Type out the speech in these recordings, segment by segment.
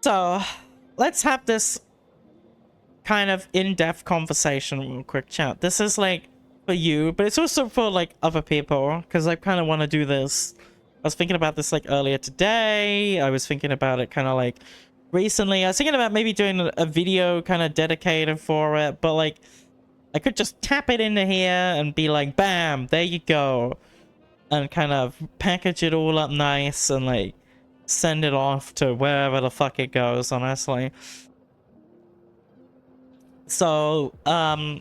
So let's have this kind of in-depth conversation real quick, chat. This is like for you, but it's also for like other people, because I kind of want to do this. I was thinking about this like earlier today. I was thinking about it kind of like recently. I was thinking about maybe doing a video kind of dedicated for it, but like I could just tap it into here and be like, bam, there you go, and kind of package it all up nice and like send it off to wherever the fuck it goes, honestly. So, how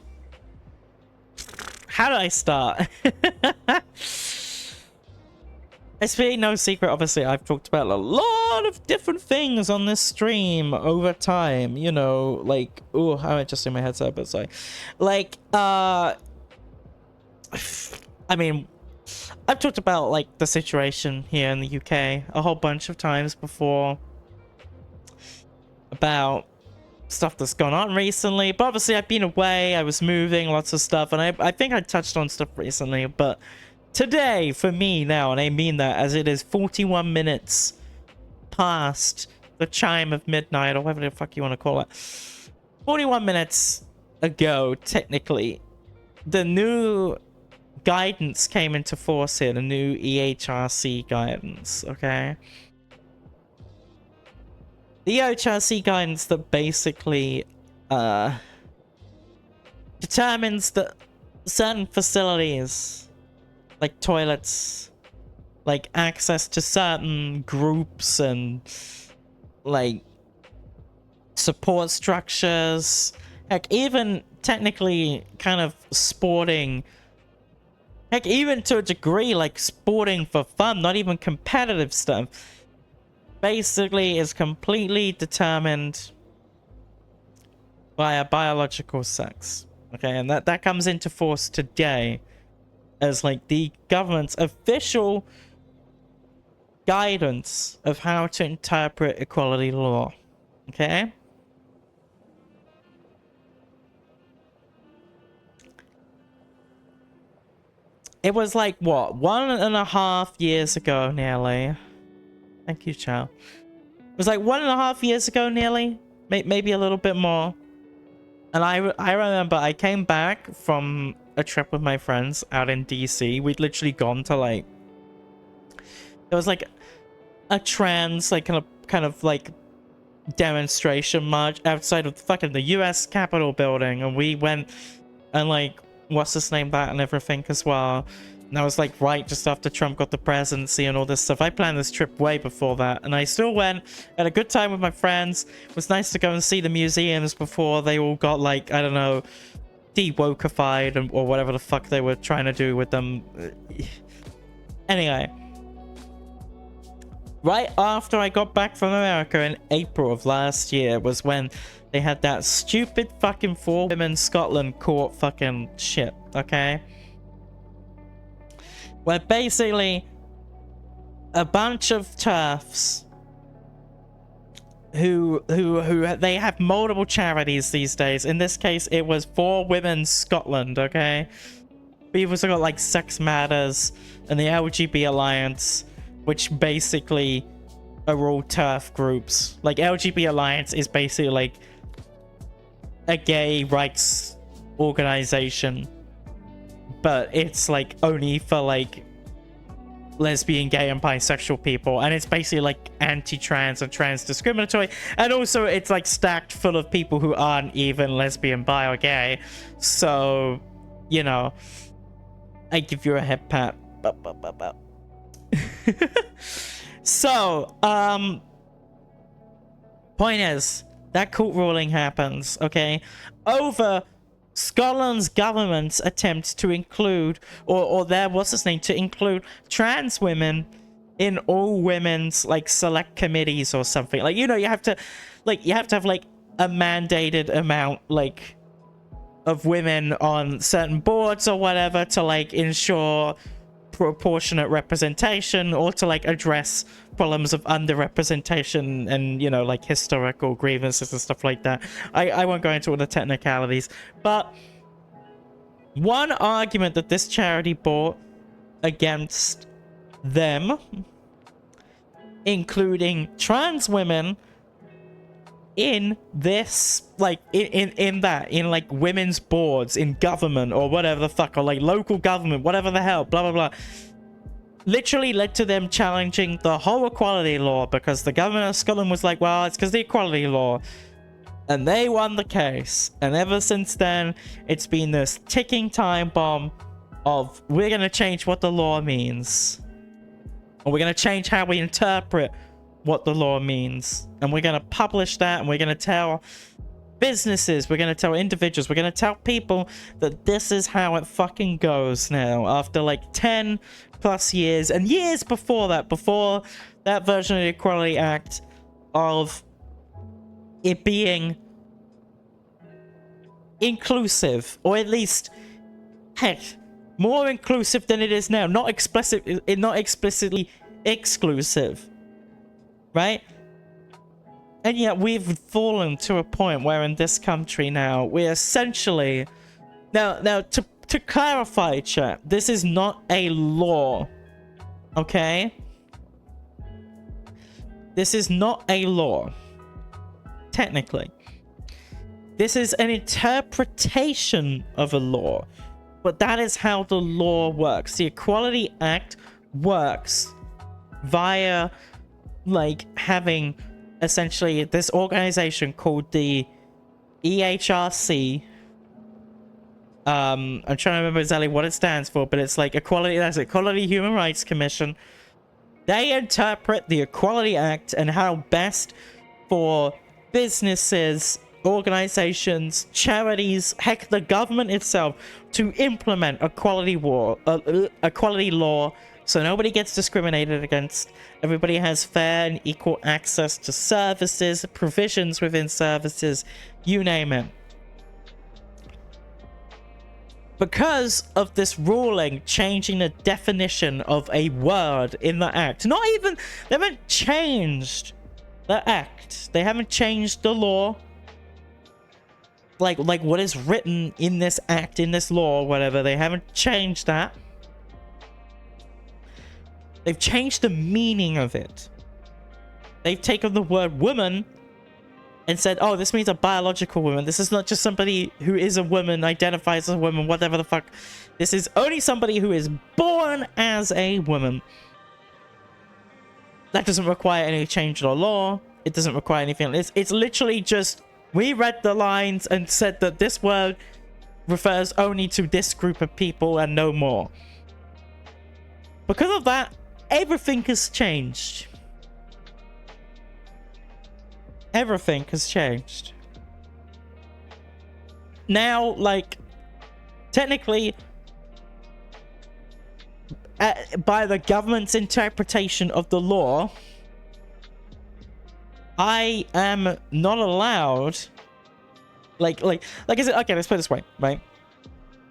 do I start? It's really no secret, obviously, I've talked about a lot of different things on this stream over time, you know, like, oh, I'm adjusting my headset, but sorry. Like, I mean, I've talked about, like, the situation here in the UK a whole bunch of times before about stuff that's gone on recently, but obviously I've been away, I was moving, lots of stuff, and I think I touched on stuff recently, but today, for me now, and I mean that as it is 41 minutes past the chime of midnight, or whatever the fuck you want to call it, 41 minutes ago, technically, the new guidance came into force here, the new EHRC guidance, okay? The EHRC guidance that basically determines that certain facilities, like toilets, like access to certain groups and like support structures, heck, even technically kind of sporting, heck, even to a degree like sporting for fun, not even competitive stuff, basically is completely determined by a biological sex. Okay, and that comes into force today as like the government's official guidance of how to interpret equality law. Okay? It was like, what, 1.5 years ago nearly. Thank you, Chow. It was like 1.5 years ago nearly. Maybe a little bit more. And I remember I came back from a trip with my friends out in DC. We'd literally gone to like, there was like a trans like kind of like demonstration march outside of fucking the US Capitol building, and we went and like, what's his name, that and everything as well. And that was like right just after Trump got the presidency and all this stuff. I planned this trip way before that, and I still went, had a good time with my friends. It was nice to go and see the museums before they all got like, I don't know, de-wokeified or whatever the fuck they were trying to do with them. Anyway, right after I got back from America in April of last year was when they had that stupid fucking 4 women Scotland court fucking shit, okay? Where basically a bunch of TERFs who they have multiple charities these days. In this case, it was 4 Women Scotland, okay? We've also got like Sex Matters and the LGBT Alliance, which basically are all TERF groups. Like LGBT Alliance is basically like a gay rights organization, but it's like only for like lesbian, gay, and bisexual people, and it's basically like anti-trans and trans discriminatory, and also it's like stacked full of people who aren't even lesbian, bi, or gay. So, you know, I give you a head pat. So, point is, that court ruling happens, okay, over Scotland's government's attempt to include, or their, what's his name, to include trans women in all women's, like, select committees or something. Like, you know, you have to have, like, a mandated amount, like, of women on certain boards or whatever to, like, ensure proportionate representation, or to like address problems of underrepresentation and, you know, like historical grievances and stuff like that. I won't go into all the technicalities, but one argument that this charity brought against them, including trans women, in this, like, in like women's boards in government or whatever the fuck, or like local government, whatever the hell, blah blah blah, literally led to them challenging the whole equality law, because the government of Scotland was like, well, it's because the equality law, and they won the case. And ever since then, it's been this ticking time bomb of, we're gonna change what the law means, or we're gonna change how we interpret what the law means, and we're gonna publish that, and we're gonna tell businesses, we're gonna tell individuals, we're gonna tell people that this is how it fucking goes now, after like 10 plus years, and years before that version of the Equality Act, of it being inclusive, or at least, heck, more inclusive than it is now, not explicitly exclusive. Right? And yet we've fallen to a point where in this country now, we essentially... Now, to clarify, chat, this is not a law. Okay? This is not a law. Technically. This is an interpretation of a law. But that is how the law works. The Equality Act works via... like having essentially this organization called the EHRC. I'm trying to remember exactly what it stands for, but it's like Equality Human Rights Commission. They interpret the Equality Act and how best for businesses, organizations, charities, heck, the government itself, to implement equality law, so nobody gets discriminated against. Everybody has fair and equal access to services, provisions within services, you name it. Because of this ruling changing the definition of a word in the act, they haven't changed the act. They haven't changed the law. Like what is written in this act, in this law, whatever, they haven't changed that. They've changed the meaning of it. They've taken the word woman and said, oh, this means a biological woman. This is not just somebody who is a woman, identifies as a woman, whatever the fuck. This is only somebody who is born as a woman. That doesn't require any change in the law. It doesn't require anything. It's literally just, we read the lines and said that this word refers only to this group of people and no more. Because of that, everything has changed. Everything has changed. Now, like, technically, by the government's interpretation of the law, I am not allowed, like I said, okay, let's put it this way, right?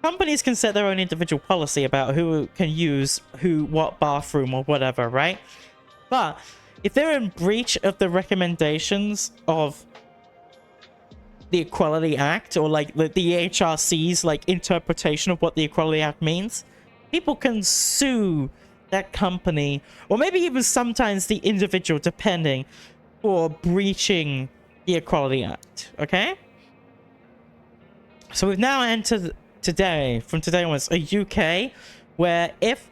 Companies can set their own individual policy about who can use what bathroom or whatever, right? But if they're in breach of the recommendations of the Equality Act, or like the EHRC's like interpretation of what the Equality Act means, people can sue that company, or maybe even sometimes the individual, depending, for breaching the Equality Act. Okay? So we've now entered from today onwards, a UK where if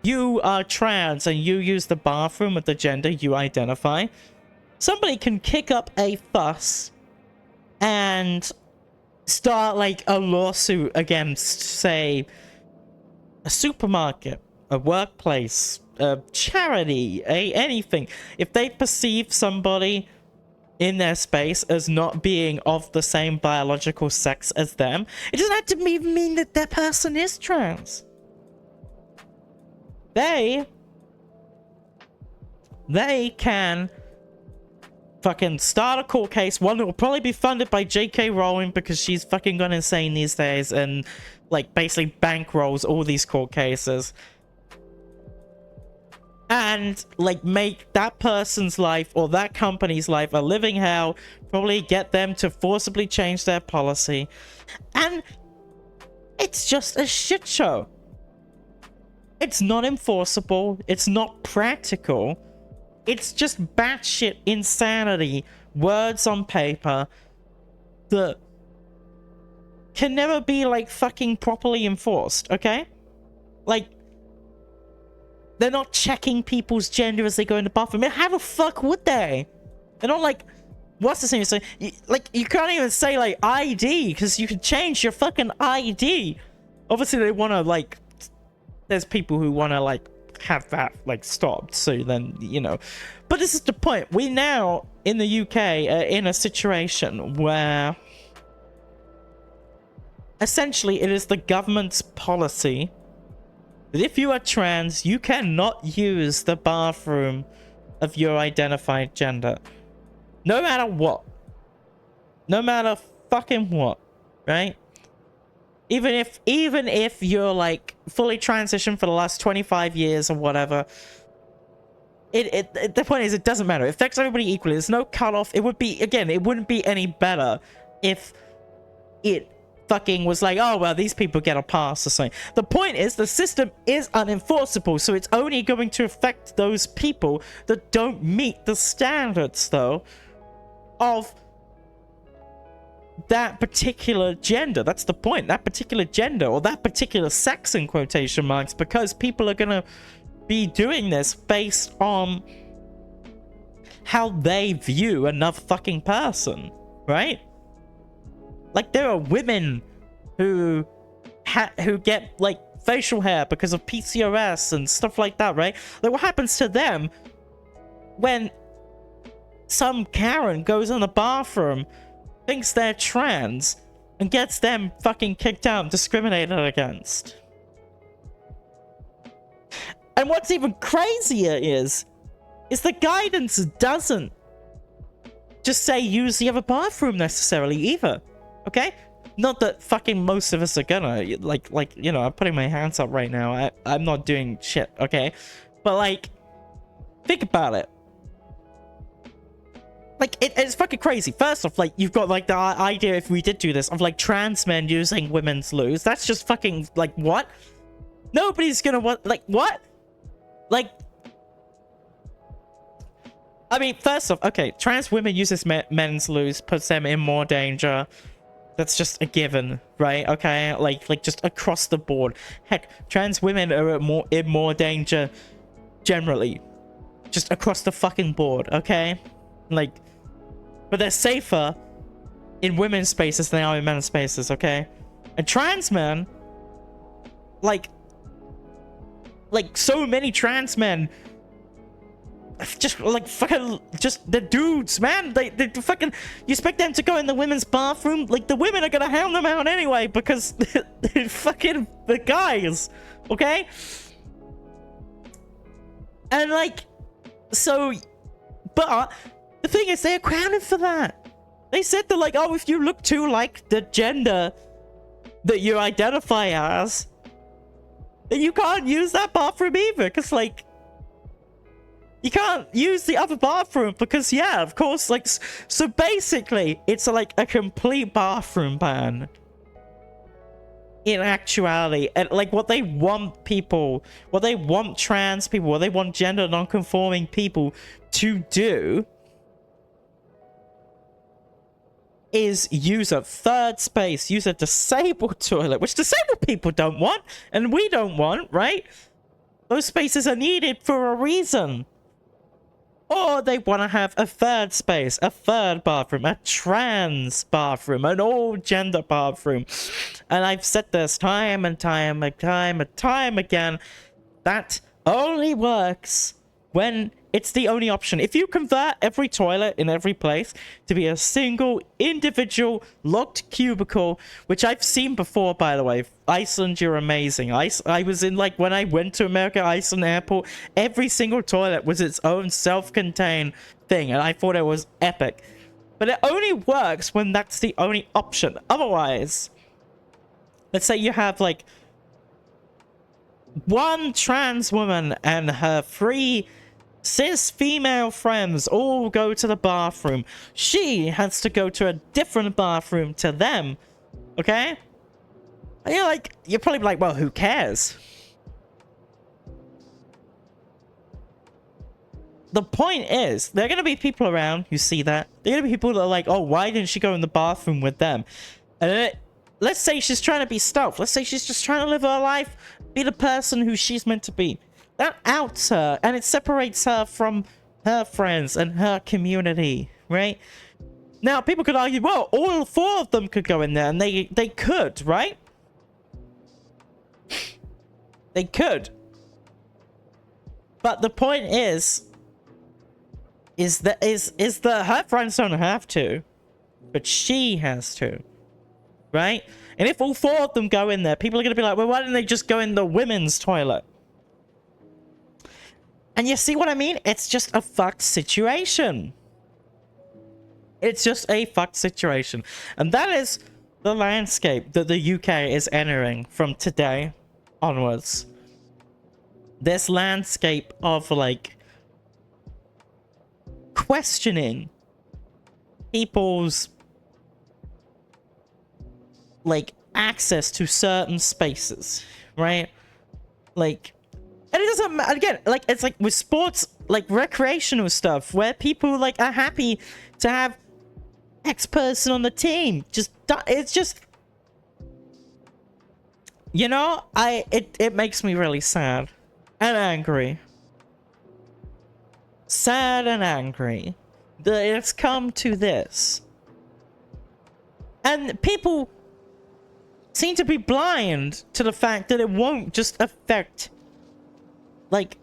you are trans and you use the bathroom with the gender you identify, somebody can kick up a fuss and start like a lawsuit against, say, a supermarket, a workplace, a charity, anything. If they perceive somebody in their space as not being of the same biological sex as them, it doesn't have to even mean that that person is trans. They can fucking start a court case, one that will probably be funded by J.K. Rowling, because she's fucking gone insane these days and like basically bankrolls all these court cases, and like make that person's life or that company's life a living hell, probably get them to forcibly change their policy, and it's just a shit show. It's not enforceable, it's not practical, it's just batshit insanity words on paper that can never be, like, fucking properly enforced, okay? Like, they're not checking people's gender as they go in the bathroom. I mean, how the fuck would they? They're not like, what's the thing? So, you can't even say, like, ID, because you can change your fucking ID. Obviously, they want to, like, there's people who want to, like, have that, like, stopped. So then, you know. But this is the point. We now, in the UK, are in a situation where essentially it is the government's policy that if you are trans, you cannot use the bathroom of your identified gender. No matter what. No matter fucking what, right? Even if you're, like, fully transitioned for the last 25 years or whatever, the point is, it doesn't matter. It affects everybody equally. There's no cutoff. It would be, again, it wouldn't be any better if it fucking was like, oh, well, these people get a pass or something. The point is, the system is unenforceable, so it's only going to affect those people that don't meet the standards, though, of that particular gender. That's the point. That particular gender, or that particular sex in quotation marks, because people are gonna be doing this based on how they view another fucking person, right? Like, there are women who get, like, facial hair because of PCOS and stuff like that, right? Like, what happens to them when some Karen goes in the bathroom, thinks they're trans, and gets them fucking kicked out and discriminated against? And what's even crazier is the guidance doesn't just say use the other bathroom necessarily either, okay? Not that fucking most of us are gonna, like, you know, I'm putting my hands up right now. I'm not doing shit, okay? But, like, think about it. Like, it's fucking crazy. First off, like, you've got, like, the idea, if we did do this, of, like, trans men using women's loos. That's just fucking, like, what? Nobody's gonna want, like, what? Like, I mean, first off, okay, trans women uses men's loos, puts them in more danger. That's just a given, right? Okay, like just across the board. Heck, trans women are in more danger generally, just across the fucking board. Okay, like, but they're safer in women's spaces than they are in men's spaces. Okay, and trans men, like so many trans men, just, like, fucking, just the dudes, man. They fucking, you expect them to go in the women's bathroom? Like, the women are gonna hound them out anyway because they're fucking the guys, okay? And, like, so, but the thing is, they accounted for that. They said that, like, oh, if you look too like the gender that you identify as, then you can't use that bathroom either, because, like, you can't use the other bathroom because, yeah, of course, like, so basically, it's like a complete bathroom ban. In actuality, and, like, what they want trans people, what they want gender non-conforming people to do is use a third space, use a disabled toilet, which disabled people don't want, and we don't want, right? Those spaces are needed for a reason. Or they want to have a third space, a third bathroom, a trans bathroom, an all-gender bathroom. And I've said this time and time again. That only works when it's the only option. If you convert every toilet in every place to be a single, individual, locked cubicle, which I've seen before, by the way. Iceland, you're amazing. I was in, like, when I went to America, Iceland airport, every single toilet was its own self-contained thing, and I thought it was epic. But it only works when that's the only option. Otherwise, let's say you have, like, one trans woman and her 3 cis female friends all go to the bathroom. She has to go to a different bathroom to them. Okay? And you're probably like, well, who cares? the point is, there are going to be people around who see that. There are going to be people that are like, oh, why didn't she go in the bathroom with them? And let's say she's trying to be stealth. Let's say she's just trying to live her life, be the person who she's meant to be. That outs her, and it separates her from her friends and her community, right? Now, people could argue, well, all 4 of them could go in there, and they could, right? They could. But the point is that her friends don't have to, but she has to, right? And if all 4 of them go in there, people are going to be like, well, why didn't they just go in the women's toilet? And you see what I mean? It's just a fucked situation. It's just a fucked situation. And that is the landscape that the UK is entering from today onwards. This landscape of, like, questioning people's, like, access to certain spaces, right? Like, and it doesn't matter, again, like, it's like with sports, like recreational stuff, where people, like, are happy to have X person on the team. It's just, you know, it makes me really sad and angry. Sad and angry that it's come to this. And people seem to be blind to the fact that it won't just affect, like,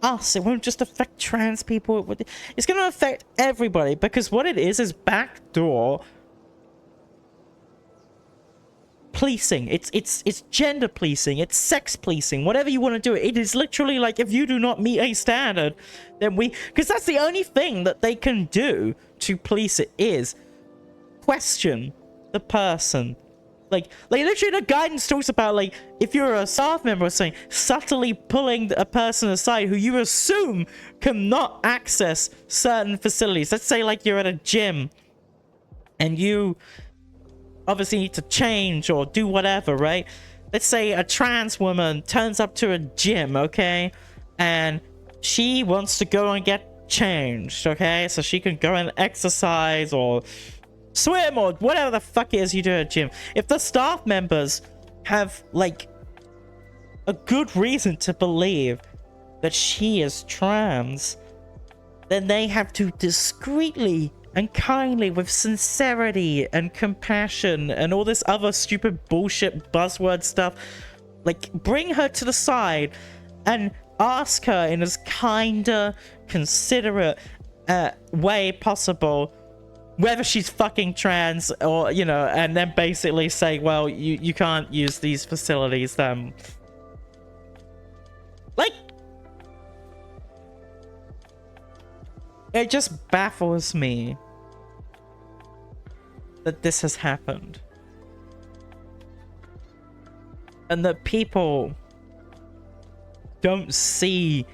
us. It won't just affect trans people. It's going to affect everybody, because what it is backdoor policing. It's gender policing. It's sex policing. Whatever you want to do. It is literally like, if you do not meet a standard, then because that's the only thing that they can do to police it, is question the person. Like literally the guidance talks about, like, if you're a staff member or something, subtly pulling a person aside who you assume cannot access certain facilities. Let's say, like, you're at a gym and you obviously need to change or do whatever, right? Let's say a trans woman turns up to a gym, okay? And she wants to go and get changed, okay? So she can go and exercise or swim or whatever the fuck it is you do at a gym. If the staff members have, like, a good reason to believe that she is trans, then they have to discreetly and kindly, with sincerity and compassion and all this other stupid bullshit buzzword stuff, like, bring her to the side and ask her in as kinder, considerate way possible whether she's fucking trans, or, you know, and then basically say, well, you can't use these facilities. Like, it just baffles me that this has happened. And that people don't see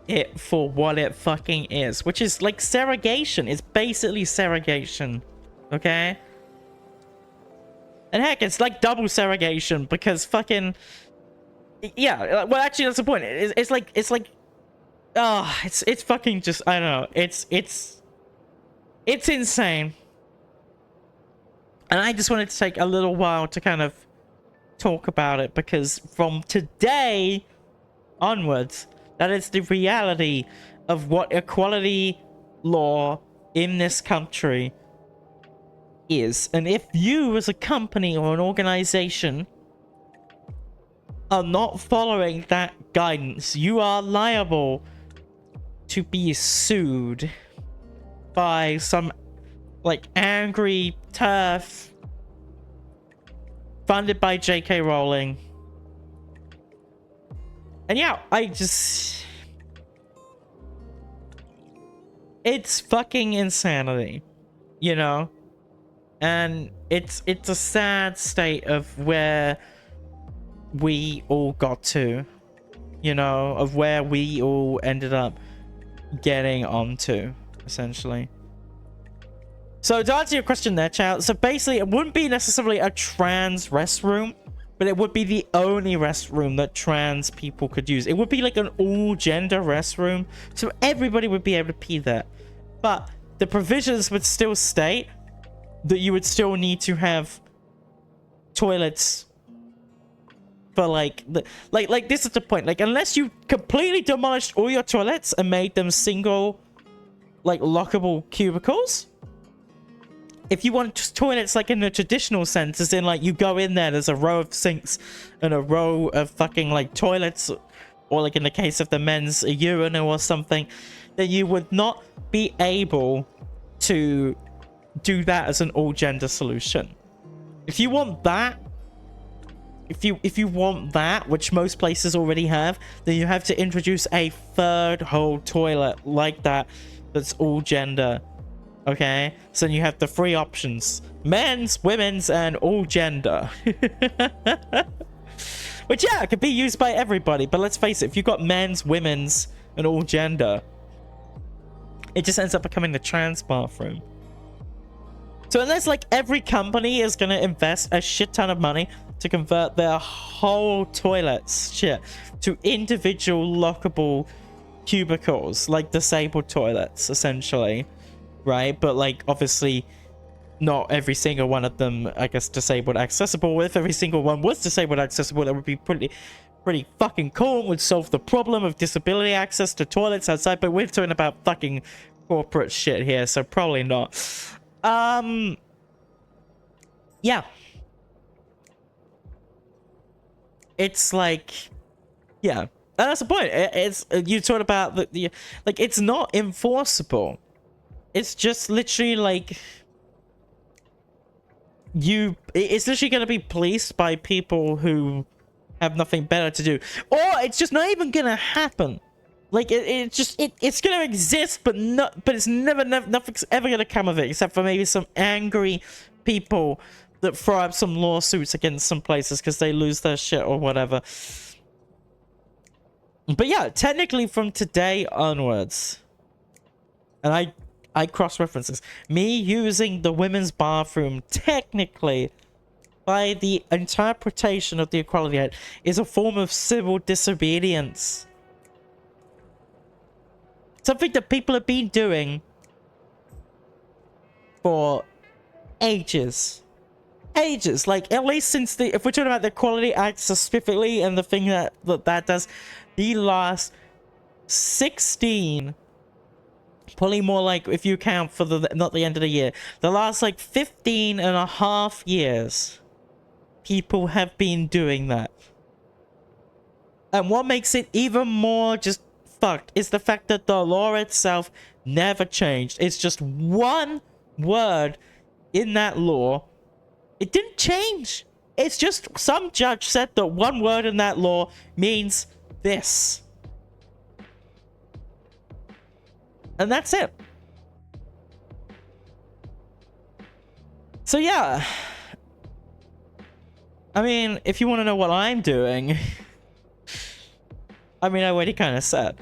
it for what it fucking is, which is like segregation. It's basically segregation, okay? And heck, it's like double segregation, because fucking, yeah, well, actually, that's the point. It's like it's fucking just, I don't know, it's insane. And I just wanted to take a little while to kind of talk about it, because from today onwards, that is the reality of what equality law in this country is. And if you, as a company or an organization, are not following that guidance, you are liable to be sued by some, like, angry turf funded by J.K. Rowling. And yeah, it's fucking insanity, you know? And it's a sad state of where we all got to, you know, of where we all ended up getting onto, essentially. So to answer your question there, Chow, so basically it wouldn't be necessarily a trans restroom, But it would be the only restroom that trans people could use. It would be like an all-gender restroom, so everybody would be able to pee there. But the provisions would still state that you would still need to have toilets for like this is the point. Like, unless you completely demolished all your toilets and made them single, like, lockable cubicles. If you want toilets like in the traditional sense, as in like you go in there, there's a row of sinks and a row of fucking like toilets, or like in the case of the men's, a urinal or something, then you would not be able to do that as an all-gender solution. If you want that, if you want that, which most places already have, then you have to introduce a third whole toilet like that that's all gender. Okay, so you have the three options: men's, women's, and all gender. Which, yeah, it could be used by everybody, but let's face it, if you've got men's, women's, and all gender, it just ends up becoming the trans bathroom. So unless, like, every company is gonna invest a shit ton of money to convert their whole toilets to individual lockable cubicles, like disabled toilets, essentially. Right, but like obviously not every single one of them, I guess, disabled accessible. If every single one was disabled accessible, that would be pretty fucking cool and would solve the problem of disability access to toilets outside. But we're talking about fucking corporate shit here, so probably not. Yeah, it's like, yeah, and that's the point. It's you talk about the like, it's not enforceable. It's just literally like it's literally going to be policed by people who have nothing better to do, or it's just not even going to happen. Like it's going to exist, but it's nothing's ever going to come of it, except for maybe some angry people that throw up some lawsuits against some places because they lose their shit or whatever. But yeah, technically from today onwards, and I cross-reference this, me using the women's bathroom, technically, by the interpretation of the Equality Act, is a form of civil disobedience. Something that people have been doing for ages. Ages. Like, at least since if we're talking about the Equality Act specifically, and the thing that does, the last 16... probably more like, if you count for not the end of the year, the last like 15 and a half years, people have been doing that. And what makes it even more just fucked is the fact that the law itself never changed. It's just one word in that law. It didn't change. It's just some judge said that one word in that law means this. And that's it. So yeah. I mean, if you want to know what I'm doing, I mean, I already kind of said.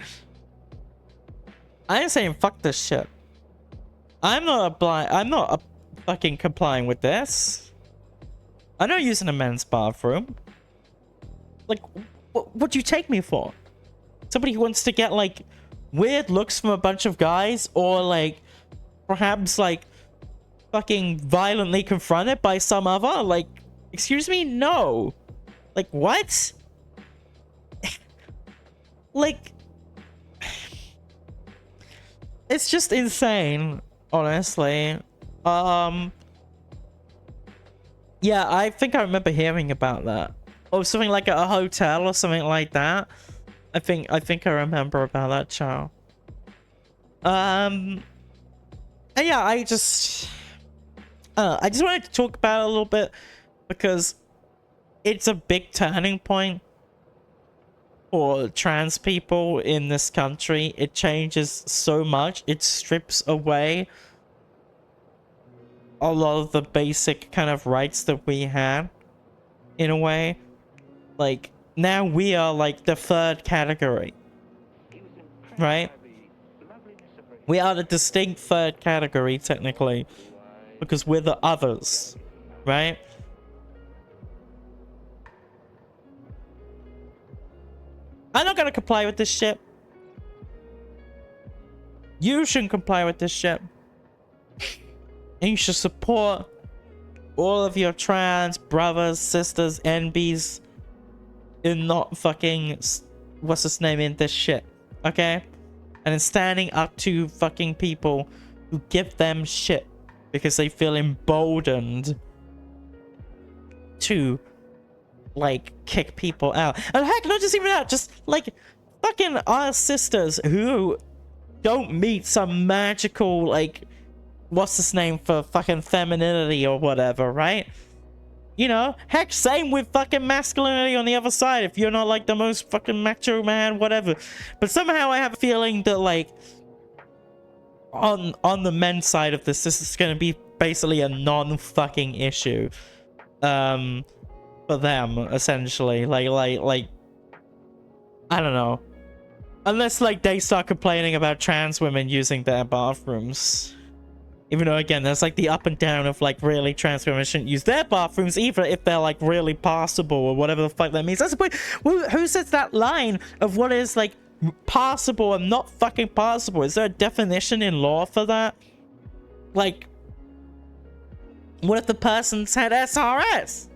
I'm saying fuck this shit. I'm not fucking complying with this. I'm not using a men's bathroom. Like, what do you take me for? Somebody who wants to get like weird looks from a bunch of guys, or like perhaps like fucking violently confronted by some other, like, excuse me? No. Like, what? Like, it's just insane, honestly. Yeah, I think I remember hearing about that, or something like at a hotel or something like that. I think I remember about that, child. And yeah, I just wanted to talk about it a little bit because it's a big turning point for trans people in this country. It changes so much. It strips away a lot of the basic kind of rights that we had, in a way. Like, now we are like the third category, right? We are the distinct third category, technically, because we're the others, right? I'm not gonna comply with this shit. You shouldn't comply with this shit. And you should support all of your trans brothers, sisters, NBs in not fucking, what's his name, in this shit, okay? And in standing up to fucking people who give them shit because they feel emboldened to, like, kick people out. And heck, not just even that, just, like, fucking our sisters who don't meet some magical, like, what's this name for fucking femininity or whatever, right? You know, heck, same with fucking masculinity on the other side. If you're not like the most fucking macho man, whatever. But somehow I have a feeling that, like, on the men's side of this is going to be basically a non-fucking issue. For them, essentially. Like, I don't know. Unless, like, they start complaining about trans women using their bathrooms. Even though, again, there's, like, the up and down of, like, really trans women shouldn't use their bathrooms either if they're, like, really passable or whatever the fuck that means. That's the point. Who sets that line of what is, like, passable and not fucking passable? Is there a definition in law for that? Like, what if the person's had SRS?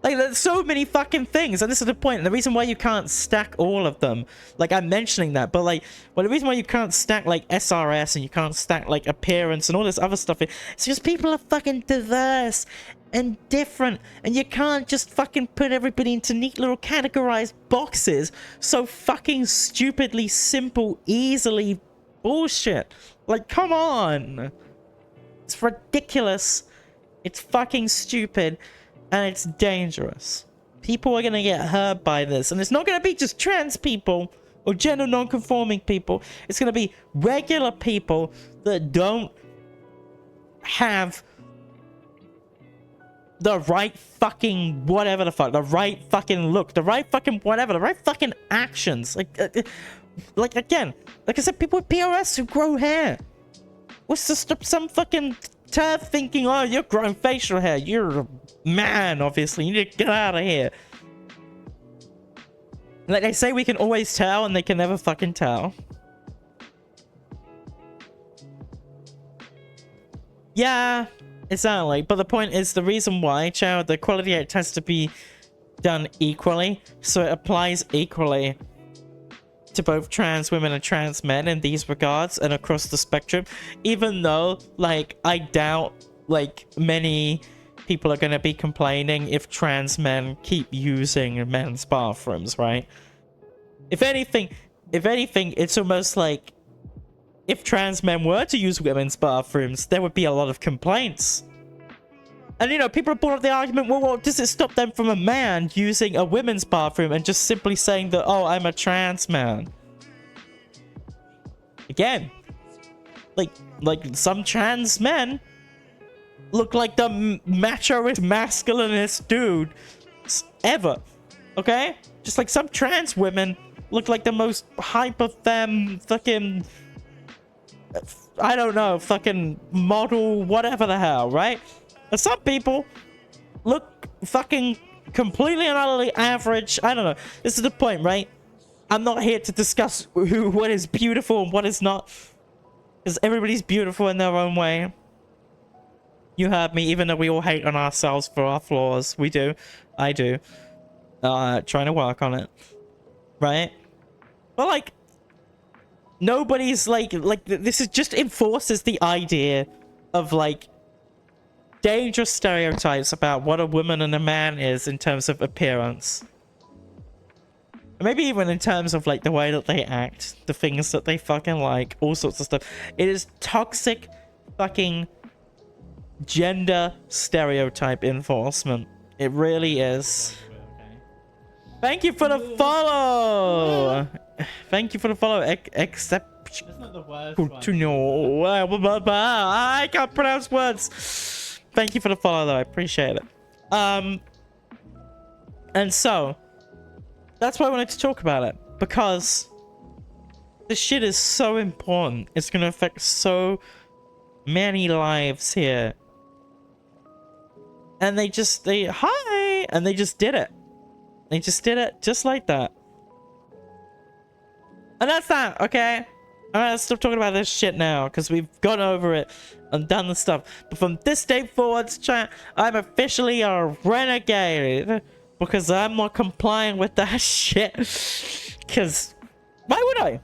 Like, there's so many fucking things, and this is the point. And the reason why you can't stack all of them, like, I'm mentioning that, but, like, well, the reason why you can't stack, like, SRS and you can't stack, like, appearance and all this other stuff, it's just people are fucking diverse and different, and you can't just fucking put everybody into neat little categorized boxes so fucking stupidly simple, easily bullshit. Like, come on. It's ridiculous. It's fucking stupid. And it's dangerous. People are gonna get hurt by this. And it's not gonna be just trans people or gender non-conforming people. It's gonna be regular people that don't have the right fucking whatever the fuck. The right fucking look. The right fucking whatever. The right fucking actions. Like again, like I said, people with POS who grow hair. What's just some fucking turd thinking, oh, you're growing facial hair. You're a man, obviously. You need to get out of here. Like they say, we can always tell, and they can never fucking tell. Yeah, exactly. But the point is, the reason why, child, the Equality Act has to be done equally, so it applies equally to both trans women and trans men in these regards and across the spectrum. Even though, like, I doubt, like, many people are going to be complaining if trans men keep using men's bathrooms, right? If anything, it's almost like if trans men were to use women's bathrooms, there would be a lot of complaints. And, you know, people have brought up the argument, well, does it stop them from a man using a women's bathroom and just simply saying that, oh, I'm a trans man? Again, like some trans men look like the machoest, masculinist dude ever, okay? Just like some trans women look like the most hyper femme fucking, I don't know, fucking model, whatever the hell, right? And some people look fucking completely and utterly average. I don't know. This is the point, right? I'm not here to discuss what is beautiful and what is not. Because everybody's beautiful in their own way. You heard me, even though we all hate on ourselves for our flaws. We do. I do. Trying to work on it. Right? But, like, nobody's, like, this is just enforces the idea of, like, dangerous stereotypes about what a woman and a man is in terms of appearance. Maybe even in terms of, like, the way that they act, the things that they fucking like, all sorts of stuff. It is toxic fucking gender stereotype enforcement. It really is. Thank you for the follow! Thank you for the follow. Except That's not the worst one. I can't pronounce words. Thank you for the follow, though. I appreciate it. And so, that's why I wanted to talk about it. Because this shit is so important. It's going to affect so many lives here. And hi! And they just did it. They just did it just like that. And that's that, okay? Alright, let's stop talking about this shit now, because we've gone over it and done the stuff. But from this day forwards, chat, I'm officially a renegade. Because I'm not complying with that shit. Because, why would I?